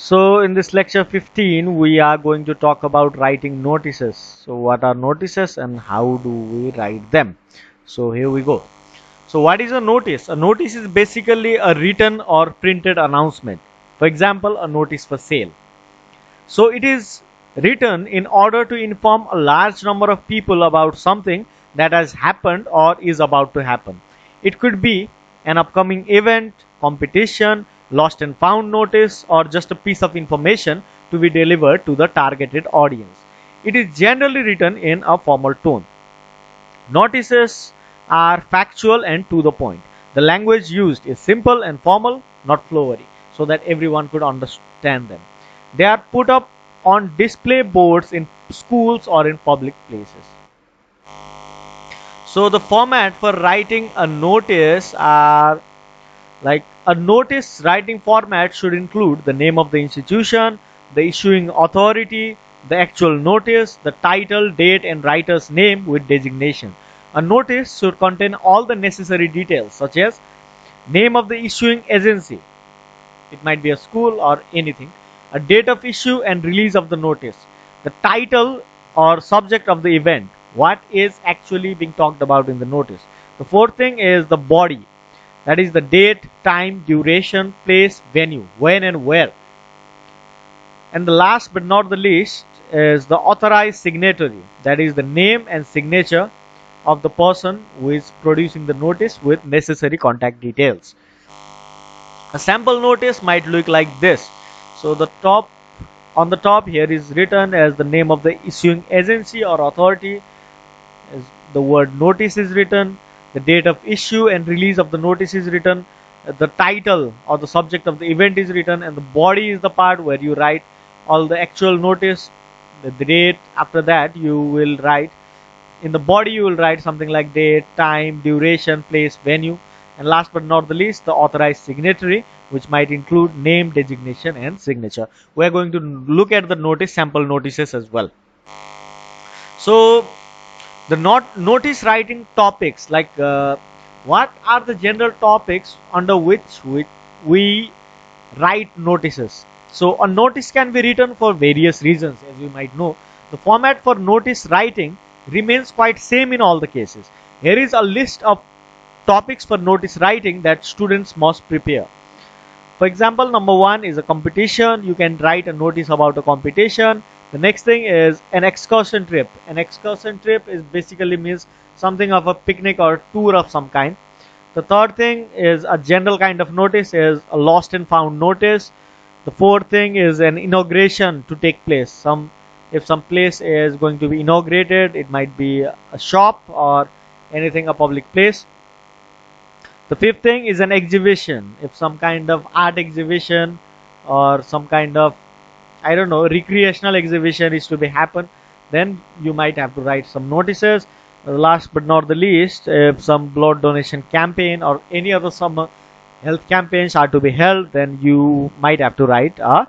So in this lecture 15 we are going to talk about writing notices. So what are notices and how do we write them? So here we go. So what is a notice? A notice is basically a written or printed announcement. For example, a notice for sale. So it is written in order to inform a large number of people about something that has happened or is about to happen. It could be an upcoming event, competition, lost and found notice, or just a piece of information to be delivered to the targeted audience. It is generally written in a formal tone. Notices are factual and to the point. The language used is simple and formal, not flowery, so that everyone could understand them. They are put up on display boards in schools or in public places. So the format for writing a notice are like a notice writing format should include the name of the institution, the issuing authority, the actual notice, the title, date, and writer's name with designation. A notice should contain all the necessary details such as name of the issuing agency, it might be a school or anything, a date of issue and release of the notice, the title or subject of the event, what is actually being talked about in the notice. The fourth thing is the body, that is the date, time, duration, place, venue, when and where. And the last but not the least is the authorized signatory, that is the name and signature of the person who is producing the notice with necessary contact details. A sample notice might look like this. So on the top here is written as the name of the issuing agency or authority, as the word notice is written, the date of issue and release of the notice is written, the title or the subject of the event is written, and the body is the part where you write all the actual notice, the date. After that you will write, in the body you will write something like date, time, duration, place, venue, and last but not the least the authorized signatory, which might include name, designation, and signature. We are going to look at the notice sample notices as well. So the notice writing topics, like what are the general topics under which we write notices. So a notice can be written for various reasons, as you might know. The format for notice writing remains quite same in all the cases. Here is a list of topics for notice writing that students must prepare. For example, number one is a competition. You can write a notice about a competition. The next thing is an excursion trip. An excursion trip is basically means something of a picnic or tour of some kind. The third thing is a general kind of notice is a lost and found notice. The fourth thing is an inauguration to take place. If some place is going to be inaugurated, it might be a shop or anything, a public place. The fifth thing is an exhibition. If some kind of art exhibition or some kind of, I don't know, recreational exhibition is to be happen, then you might have to write some notices. Last but not the least, if some blood donation campaign or any other some health campaigns are to be held, then you might have to write a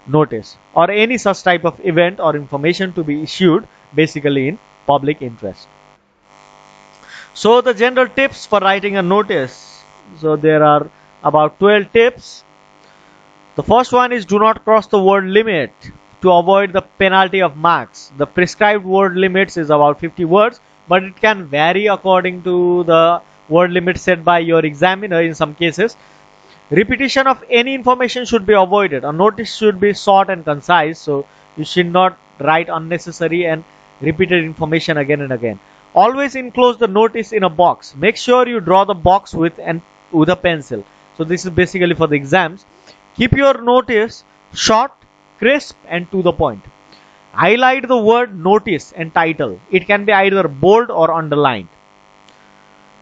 notice, or any such type of event or information to be issued basically in public interest. So the general tips for writing a notice. So there are about 12 tips. The first one is do not cross the word limit to avoid the penalty of marks. The prescribed word limits is about 50 words, but it can vary according to the word limit set by your examiner in some cases. Repetition of any information should be avoided. A notice should be short and concise, so you should not write unnecessary and repeated information again and again. Always enclose the notice in a box. Make sure you draw the box with a pencil. So this is basically for the exams. Keep your notice short, crisp, and to the point. Highlight the word notice and title. It can be either bold or underlined.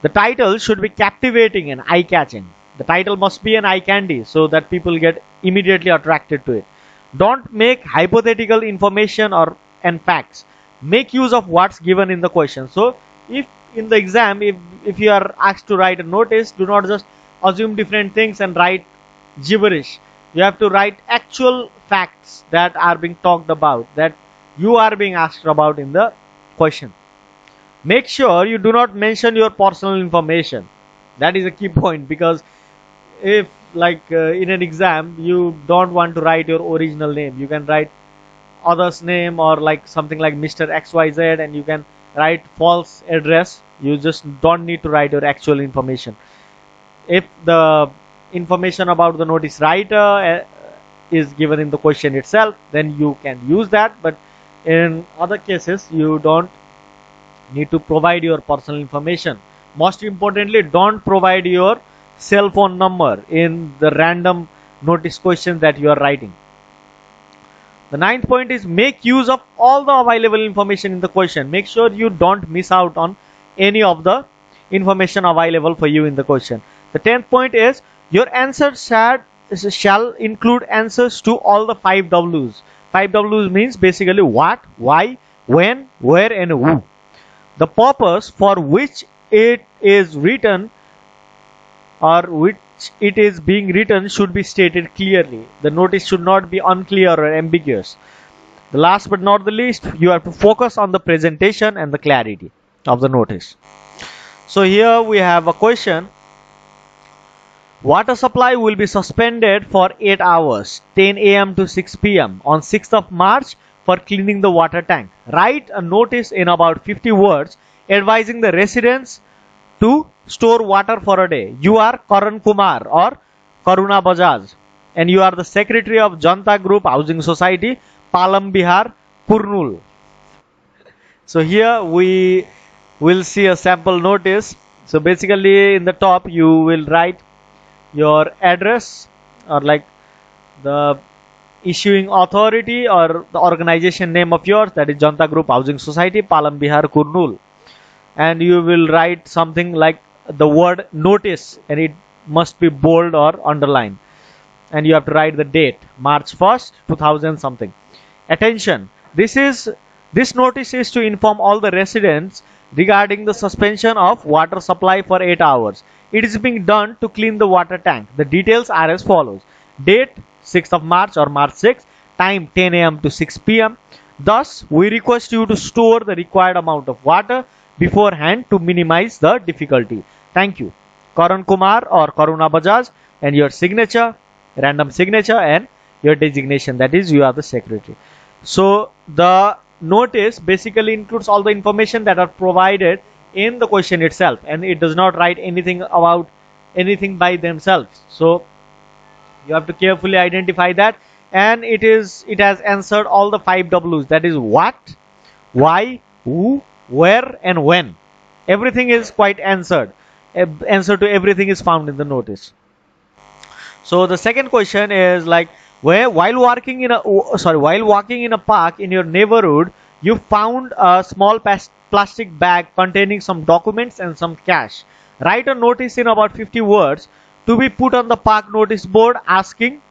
The title should be captivating and eye-catching. The title must be an eye candy so that people get immediately attracted to it. Don't make hypothetical information and facts. Make use of what's given in the question. So if in the exam, if you are asked to write a notice, do not just assume different things and write gibberish. You have to write actual facts that are being talked about, that you are being asked about in the question. Make sure you do not mention your personal information. That is a key point, because if like in an exam you don't want to write your original name, you can write other's name or like something like Mr. XYZ, and you can write false address. You just don't need to write your actual information. If the information about the notice writer is given in the question itself, then you can use that, but in other cases you don't need to provide your personal information. Most importantly, don't provide your cell phone number in the random notice question that you are writing. The ninth point is make use of all the available information in the question. Make sure you don't miss out on any of the information available for you in the question. The 10th point is your answer shall include answers to all the 5 W's. 5 W's means basically what, why, when, where, and who. The purpose for which it is written or which it is being written should be stated clearly. The notice should not be unclear or ambiguous. The last but not the least, you have to focus on the presentation and the clarity of the notice. So here we have a question. Water supply will be suspended for 8 hours, 10 a.m. to 6 p.m. on 6th of March for cleaning the water tank. Write a notice in about 50 words advising the residents to store water for a day. You are Karan Kumar or Karuna Bajaj, and you are the secretary of Janta Group Housing Society, Palam Bihar, Kurnool. So here we will see a sample notice. So basically in the top you will write your address or like the issuing authority or the organization name of yours, that is Janta Group Housing Society, Palam Bihar, Kurnool. And you will write something like the word notice, and it must be bold or underlined, and you have to write the date, March 1st 2000 something. Attention, this notice is to inform all the residents regarding the suspension of water supply for 8 hours. It is being done to clean the water tank. The details are as follows: date 6th of March or March 6th, time 10 a.m. to 6 p.m. Thus we request you to store the required amount of water beforehand to minimize the difficulty. Thank you. Karan Kumar or Karuna Bajaj, and your signature, random signature, and your designation, that is you are the secretary. So the notice basically includes all the information that are provided in the question itself, and it does not write anything about anything by themselves. So you have to carefully identify that, and it has answered all the 5 W's, that is what, why, who, where, and when. Everything is quite answered. Answer to everything is found in the notice. So the second question is like, while walking in a park in your neighborhood, you found a small plastic bag containing some documents and some cash. Write a notice in about 50 words to be put on the park notice board asking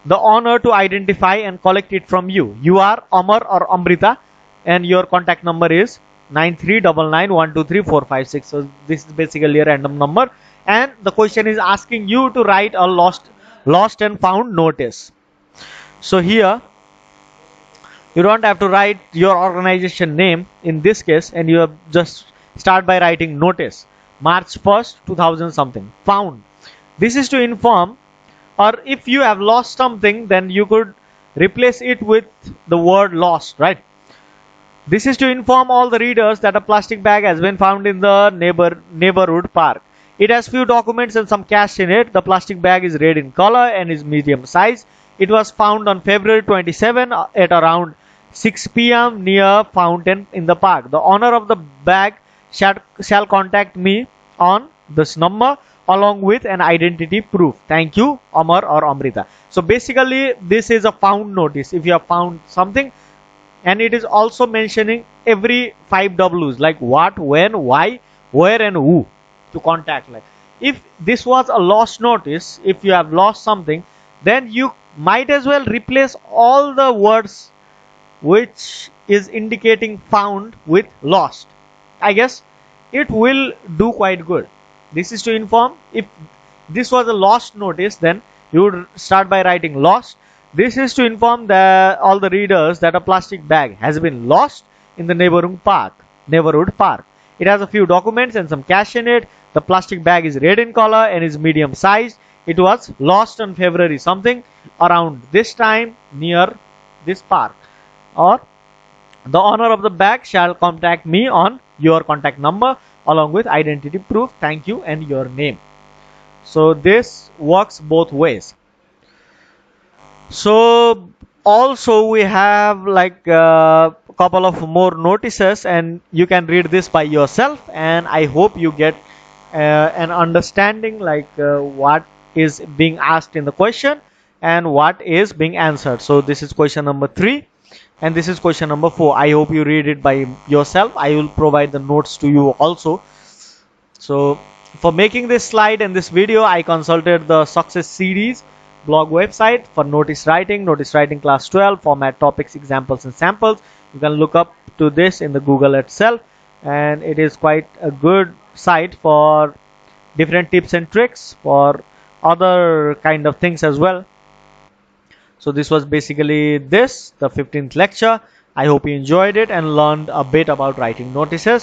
the owner to identify and collect it from you. You are Amar or Amrita, and your contact number is 9399123456. So this is basically a random number, and the question is asking you to write a lost and found notice. So here you don't have to write your organization name in this case, and you have just start by writing notice, March 1st 2000 something, found. This is to inform, or if you have lost something, then you could replace it with the word lost, right? This is to inform all the readers that a plastic bag has been found in the neighborhood park. It has few documents and some cash in it. The plastic bag is red in color and is medium size. It was found on February 27 at around 6 p.m. near fountain in the park. The owner of the bag shall contact me on this number along with an identity proof. Thank you, Amar or Amrita. So basically this is a found notice. If you have found something, and it is also mentioning every 5 W's like what, when, why, where, and who to contact. Like if this was a lost notice, if you have lost something, then you might as well replace all the words which is indicating found with lost. I guess it will do quite good. This is to inform. If this was a lost notice, then you would start by writing lost. This is to inform all the readers that a plastic bag has been lost in the neighborhood park. It has a few documents and some cash in it. The plastic bag is red in color and is medium sized. It was lost on February something around this time near this park. Or the owner of the bag shall contact me on your contact number along with identity proof, thank you, and your name. So this works both ways. So also we have like a couple of more notices, and you can read this by yourself, and I hope you get an understanding like what is being asked in the question and what is being answered. So this is question number 3 and this is question number 4. I hope you read it by yourself. I will provide the notes to you also. So for making this slide and this video, I consulted the Success Series blog website for notice writing class 12, format, topics, examples, and samples. You can look up to this in the Google itself, and it is quite a good site for different tips and tricks for other kind of things as well. So this was basically the 15th lecture. I hope you enjoyed it and learned a bit about writing notices.